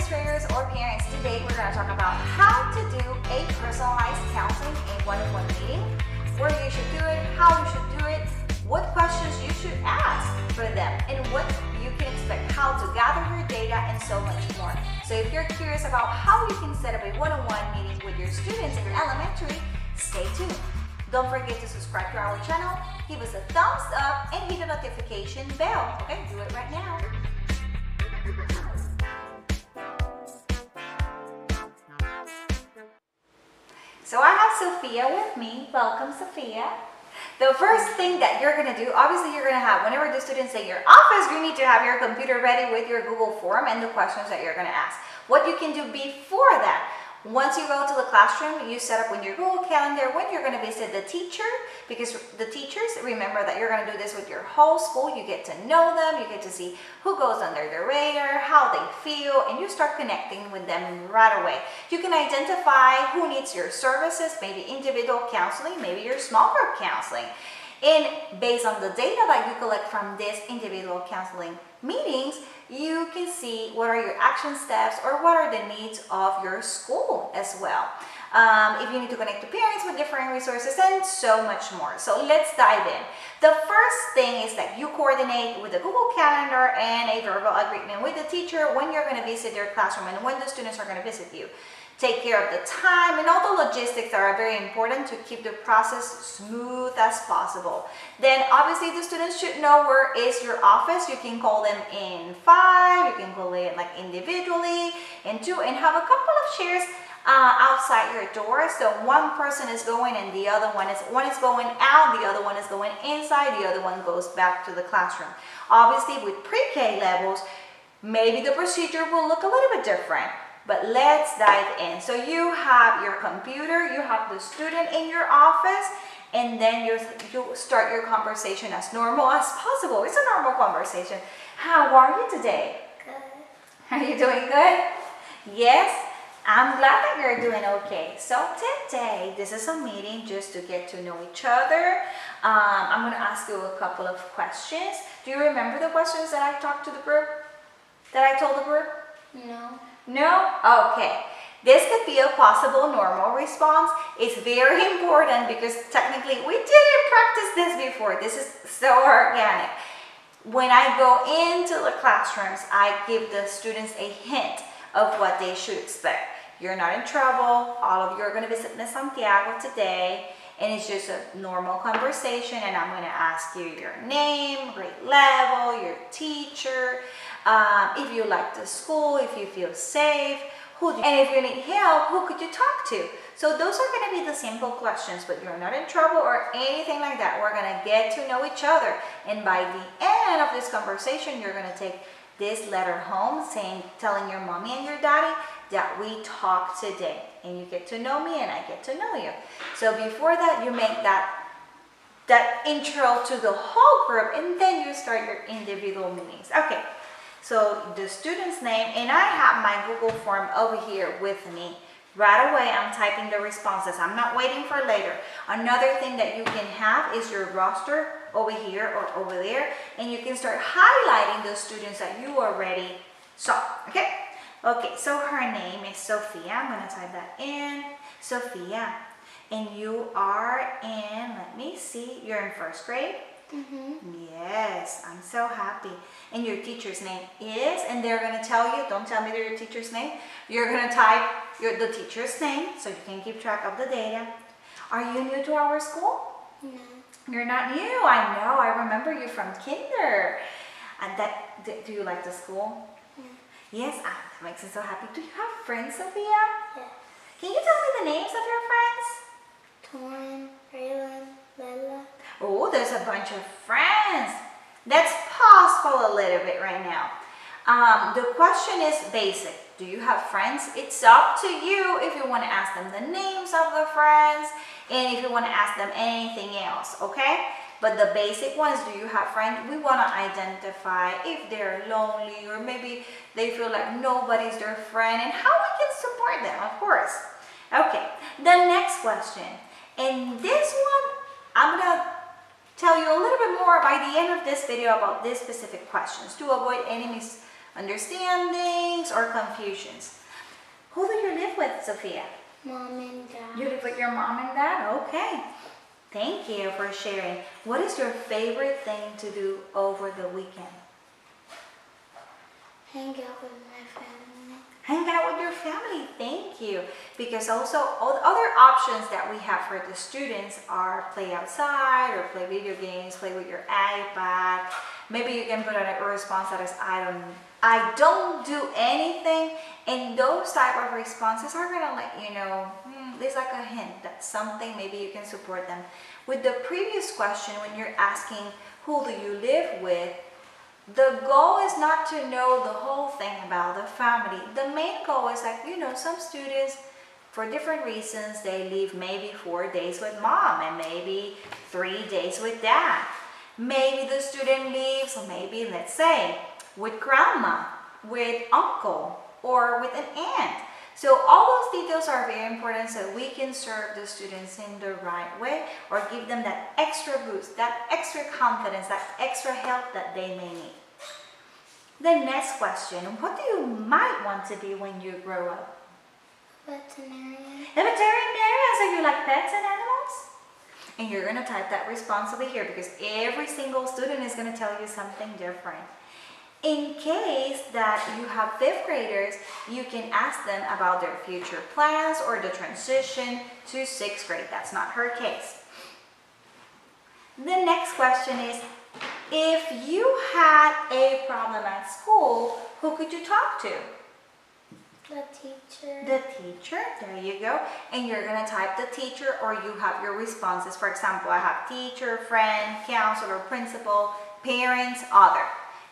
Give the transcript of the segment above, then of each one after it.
administrators or parents, today we're going to talk about how to do a personalized counseling in one-on-one meeting, where you should do it, how you should do it, what questions you should ask for them, and what you can expect, how to gather your data, and so much more. So if you're curious about how you can set up a one-on-one meeting with your students in elementary, stay tuned. Don't forget to subscribe to our channel, give us a thumbs up, and hit the notification bell. Okay, do it right now. So I have Sophia with me. Welcome, Sophia. The first thing that you're going to do, obviously you're going to have, whenever the students say your office, you need to have your computer ready with your Google form and the questions that you're going to ask. What you can do before that, once you go to the classroom, you set up with your Google Calendar when you're going to visit the teacher, because the teachers, remember that you're going to do this with your whole school. You get to know them, you get to see who goes under their radar, how they feel, and you start connecting with them right away. You can identify who needs your services, maybe individual counseling, maybe your small group counseling. And based on the data that you collect from this individual counseling meetings, you can see what are your action steps or what are the needs of your school as well. If you need to connect to parents with different resources and so much more. So let's dive in. The first thing is that you coordinate with the Google Calendar and a verbal agreement with the teacher when you're going to visit their classroom and when the students are going to visit you. Take care of the time and all the logistics that are very important to keep the process smooth as possible. Then obviously the students should know where is your office. You can call them in 5, you can call it like individually in 2, and have a couple of chairs outside your door. So one person is going and the other one is going out, the other one is going inside, the other one goes back to the classroom. Obviously with pre-K levels, maybe the procedure will look a little bit different. But let's dive in. So you have your computer, you have the student in your office, and then you start your conversation as normal as possible. It's a normal conversation. How are you today? Good. Are you doing good? Yes? I'm glad that you're doing okay. So today, this is a meeting just to get to know each other. I'm going to ask you a couple of questions. Do you remember the questions that I talked to the group? That I told the group? No. No? Okay. This could be a possible normal response. It's very important because technically we didn't practice this before. This is so organic. When I go into the classrooms, I give the students a hint of what they should expect. You're not in trouble. All of you are going to visit Miss Santiago today. And it's just a normal conversation, and I'm going to ask you your name, grade level, your teacher, if you like the school, if you feel safe, and if you need help, who could you talk to? So those are going to be the simple questions, but you're not in trouble or anything like that. We're going to get to know each other, and by the end of this conversation, you're going to take this letter home telling your mommy and your daddy that we talked today, and you get to know me and I get to know you. So before that, you make that intro to the whole group, and then you start your individual meetings. Okay, so the student's name, and I have my Google form over here with me. Right away, I'm typing the responses. I'm not waiting for later. Another thing that you can have is your roster over here or over there, and you can start highlighting the students that you already saw, okay? Okay, so her name is Sophia. I'm going to type that in. Sophia. And you are in, let me see, you're in first grade? Mm-hmm. Yes, I'm so happy. And your teacher's name is, and they're going to tell you, don't tell me your teacher's name. You're going to type the teacher's name so you can keep track of the data. Are you new to our school? No. You're not new. I know. I remember you from kinder. And do you like the school? Yeah. Yes, that makes me so happy. Do you have friends, Sophia? Yeah. Can you tell me the names of your friends? Torin, Raylan, Bella. Oh, there's a bunch of friends. Let's pause for a little bit right now. The question is basic. Do you have friends? It's up to you if you want to ask them the names of the friends and if you want to ask them anything else, okay? But the basic ones, do you have friends? We want to identify if they're lonely or maybe they feel like nobody's their friend and how we can support them, of course. Okay, the next question. And this one, I'm going to tell you a little bit more by the end of this video about these specific questions to avoid any understandings or confusions. Who do you live with, Sophia? Mom and Dad. You live with your mom and dad? Okay. Thank you for sharing. What is your favorite thing to do over the weekend? Hang out with my family. Hang out with your family. Thank you. Because also other options that we have for the students are play outside or play video games, play with your iPad. Maybe you can put on a response that is, I don't do anything. And those type of responses are going to let you know, there's like a hint that something, maybe you can support them. With the previous question, when you're asking, who do you live with? The goal is not to know the whole thing about the family. The main goal is that, some students, for different reasons, they leave maybe 4 days with mom and maybe 3 days with dad. Maybe the student leaves, maybe, let's say, with grandma, with uncle, or with an aunt. So all those details are very important so we can serve the students in the right way or give them that extra boost, that extra confidence, that extra help that they may need. The next question, what do you might want to be when you grow up? Veterinarian. A veterinarian, so you like pets and animals? And you're going to type that response over here because every single student is going to tell you something different. In case that you have 5th graders, you can ask them about their future plans or the transition to 6th grade. That's not her case. The next question is, if you had a problem at school, who could you talk to? The teacher. The teacher, there you go. And you're going to type the teacher or you have your responses. For example, I have teacher, friend, counselor, principal, parents, other.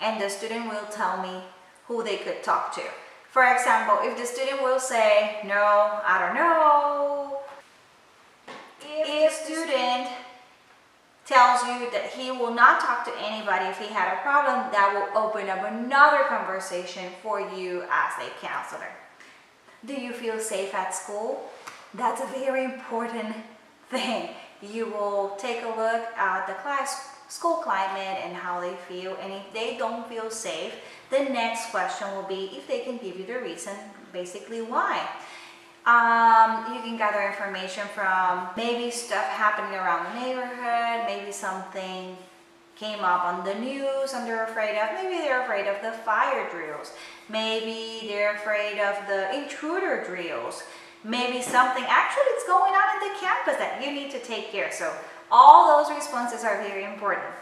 And the student will tell me who they could talk to. For example, if the student will say, no, I don't know. If student tells you that he will not talk to anybody if he had a problem, that will open up another conversation for you as a counselor. Do you feel safe at school? That's a very important thing. You will take a look at the school climate and how they feel, and if they don't feel safe, the next question will be if they can give you the reason, basically why. You can gather information from maybe stuff happening around the neighborhood, maybe something came up on the news and they're afraid of, maybe they're afraid of the fire drills, maybe they're afraid of the intruder drills, maybe something actually is going on in the campus that you need to take care of. So all those responses are very important.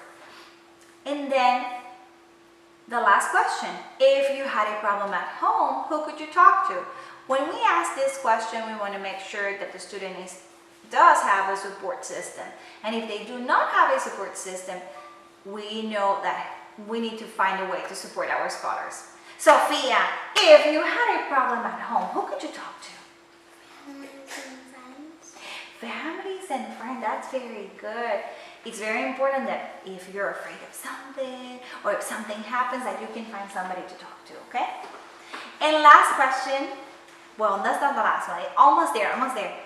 And then the last question, if you had a problem at home, who could you talk to? When we ask this question, we want to make sure that the student does have a support system. And if they do not have a support system, we know that we need to find a way to support our scholars. Sophia, if you had a problem at home, who could you talk to? Families and friends. Families and friends, that's very good. It's very important that if you're afraid of something or if something happens that you can find somebody to talk to, okay? And last question, well, that's not the last one, almost there.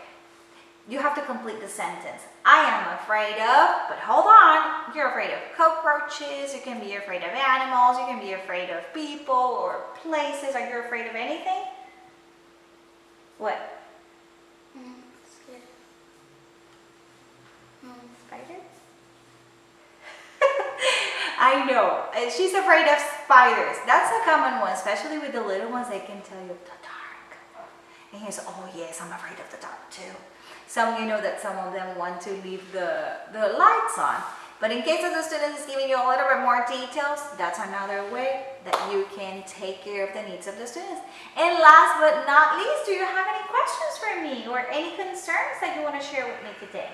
You have to complete the sentence. I am afraid of, but hold on, you're afraid of cockroaches, you can be afraid of animals, you can be afraid of people or places. Are you afraid of anything? What? Scared. Spiders? I know. She's afraid of spiders. That's a common one, especially with the little ones. They can tell you the dark. And he's, oh yes, I'm afraid of the dark too. You know that some of them want to leave the lights on. But in case of the student is giving you a little bit more details, that's another way that you can take care of the needs of the students. And last but not least, do you have any questions for me or any concerns that you want to share with me today?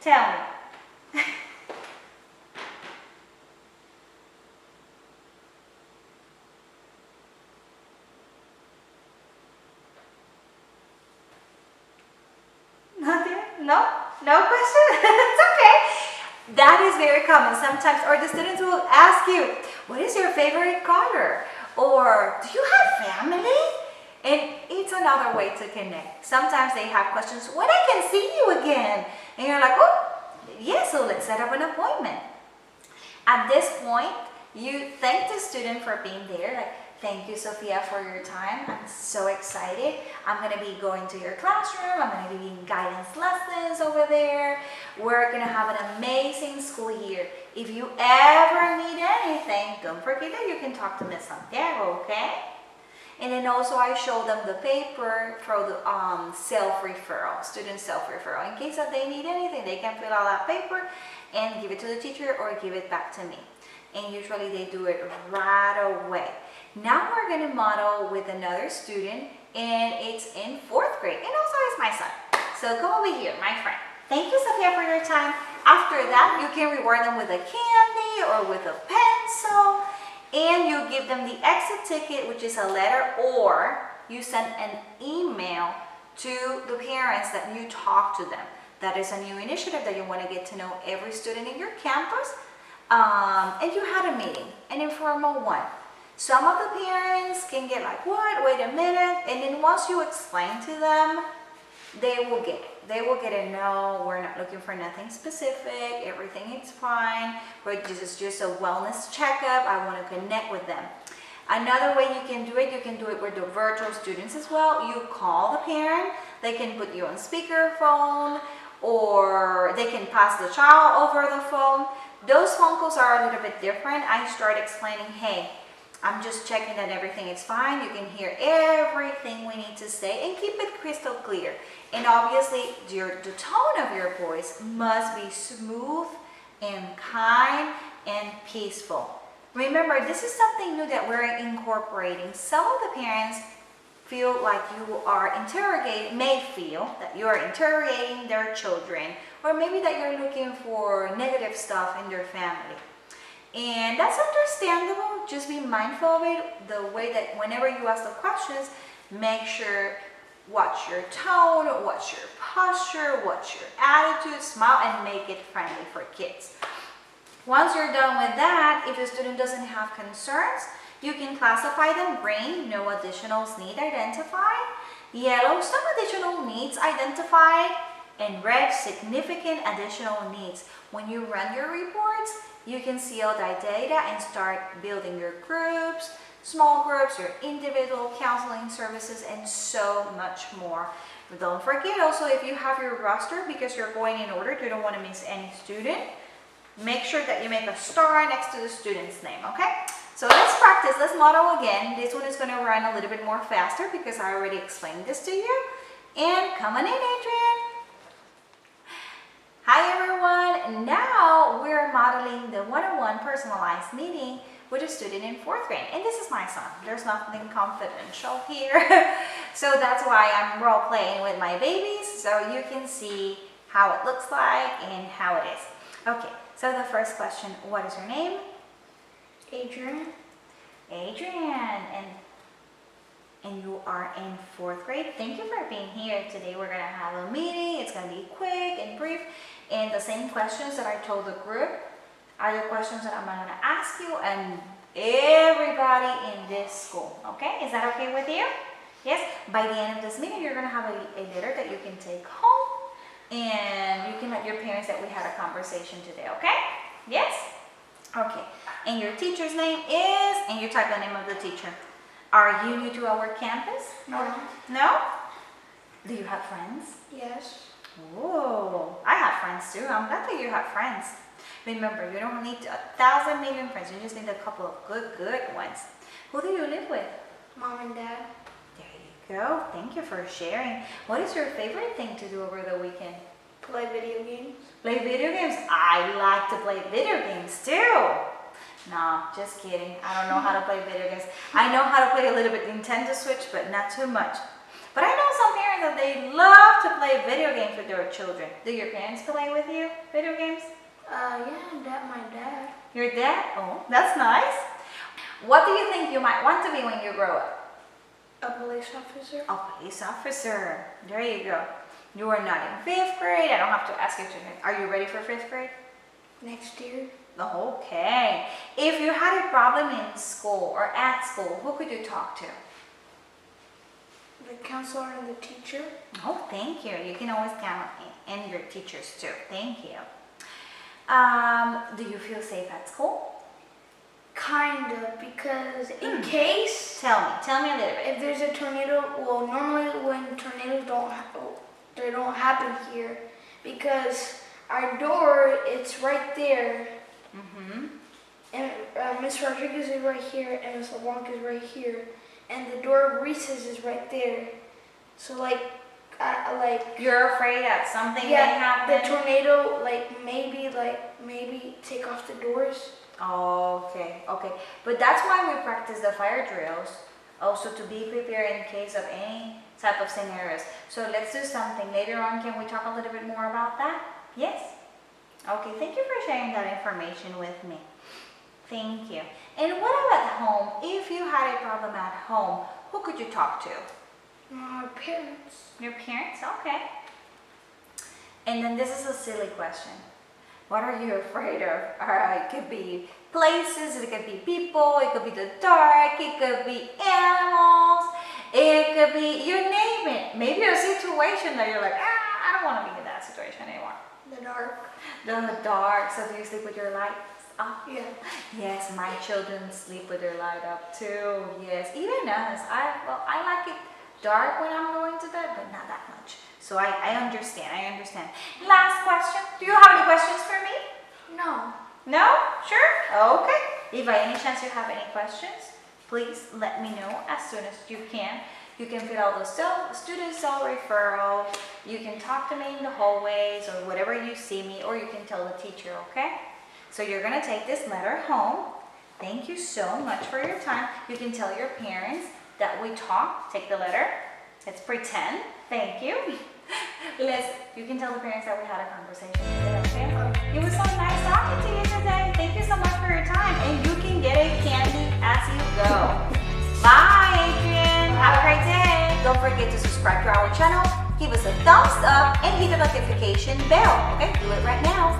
Tell me. Nothing? No question? It's okay. That is very common sometimes, or the students will ask you, what is your favorite color? Or, do you have family? And it's another way to connect. Sometimes they have questions, when I can see you again? And you're like, oh, yes, so let's set up an appointment. At this point, you thank the student for being there. Like, thank you, Sophia, for your time. I'm so excited. I'm going to be going to your classroom. I'm going to be doing guidance lessons over there. We're going to have an amazing school year. If you ever need anything, don't forget that you can talk to Miss Santiago, okay? And then also I show them the paper for the self-referral, student self-referral. In case that they need anything, they can fill out that paper and give it to the teacher or give it back to me. And usually they do it right away. Now we're going to model with another student, and it's in 4th grade, and also it's my son. So come over here, my friend. Thank you, Sophia, for your time. After that, you can reward them with a candy or with a pencil, and you give them the exit ticket, which is a letter, or you send an email to the parents that you talk to them. That is a new initiative that you want to get to know every student in your campus. And you had a meeting, an informal one. Some of the parents can get like, what? Wait a minute. And then once you explain to them, they will get it. They will get a no, we're not looking for nothing specific. Everything is fine. This is just a wellness checkup. I want to connect with them. Another way you can do it with the virtual students as well. You call the parent. They can put you on speakerphone, or they can pass the child over the phone. Those phone calls are a little bit different. I start explaining, hey, I'm just checking that everything is fine. You can hear everything we need to say and keep it crystal clear. And obviously, the tone of your voice must be smooth and kind and peaceful. Remember, this is something new that we're incorporating. Some of the parents feel like you are may feel that you are interrogating their children, or maybe that you're looking for negative stuff in their family. And that's understandable. Just be mindful of it. The way that whenever you ask the questions, make sure, watch your tone, watch your posture, watch your attitude, smile, and make it friendly for kids. Once you're done with that, if the student doesn't have concerns, you can classify them: green, no additional needs identified; yellow, some additional needs identified; and red, significant additional needs. When you run your reports, you can see all that data and start building your groups, small groups, your individual counseling services, and so much more. But don't forget also, if you have your roster, because you're going in order, you don't want to miss any student, make sure that you make a star next to the student's name, okay? So let's practice, let's model again. This one is going to run a little bit more faster because I already explained this to you. And come on in, Adrian. Hi everyone, now we're modeling the one-on-one personalized meeting with a student in 4th grade. And this is my son, there's nothing confidential here. So that's why I'm role playing with my babies, so you can see how it looks like and how it is. Okay, so the first question, what is your name? Adrian. Adrian, and you are in 4th grade. Thank you for being here. Today we're going to have a meeting. It's going to be quick and brief. And the same questions that I told the group are the questions that I'm going to ask you and everybody in this school. Okay? Is that okay with you? Yes? By the end of this meeting, you're going to have a letter that you can take home. And you can let your parents that we had a conversation today. Okay? Yes? Okay. And your teacher's name is, and you type the name of the teacher. Are you new to our campus? No. No? Do you have friends? Yes. Oh, I have friends too. I'm glad that you have friends. Remember, you don't need 1,000 million friends. You just need a couple of good ones. Who do you live with? Mom and Dad. There you go. Thank you for sharing. What is your favorite thing to do over the weekend? Play video games. Play video games? I like to play video games too. No, just kidding. I don't know how to play video games. I know how to play a little bit Nintendo Switch, but not too much. But I know some parents that they love to play video games with their children. Do your parents play with you video games? Yeah, my dad. Your dad? Oh, that's nice. What do you think you might want to be when you grow up? A police officer. A police officer. There you go. You are not in 5th grade. I don't have to ask you to. Are you ready for 5th grade? Next year. Okay. If you had a problem in school or at school, who could you talk to? The counselor and the teacher. Oh, thank you. You can always count on me and your teachers too. Thank you. Do you feel safe at school? Kinda, because in case Tell me a little bit. if there's a tornado, well, normally when tornadoes they don't happen here because our door, it's right there. Mm-hmm. And Miss Rodriguez is right here, and Miss LeBlanc is right here, and the door of recess is right there. So like You're afraid that something may yeah, happen? the tornado maybe take off the doors. Oh, okay. But that's why we practice the fire drills, also to be prepared in case of any type of scenarios. So let's do something. Later on, can we talk a little bit more about that? Yes? Okay, thank you for sharing that information with me. Thank you. And what about home? If you had a problem at home, who could you talk to? My parents. Your parents? Okay. And then this is a silly question. What are you afraid of? It could be places, it could be people, it could be the dark, it could be animals, it could be, you name it. Maybe a situation that you're like, I don't want to be in that situation anymore. The dark. The dark, so do you sleep with your lights off? Yeah. Yes, my children sleep with their light up too. Yes, even us. I like it dark when I'm going to bed, but not that much. So I understand. Last question. Do you have any questions for me? No. No? Sure? Okay. If by any chance you have any questions, please let me know as soon as you can. You can fill out the student cell referral. You can talk to me in the hallways or whatever you see me, or you can tell the teacher, okay? So you're going to take this letter home. Thank you so much for your time. You can tell your parents that we talked. Take the letter. Let's pretend. Thank you. You can tell the parents that we had a conversation today, okay? It was so nice talking to you today. Thank you so much for your time. And you can get a candy as you go. Bye, Adrian. Have a great day. Don't forget to subscribe to our channel. Give us a thumbs up and hit the notification bell. Okay, do it right now.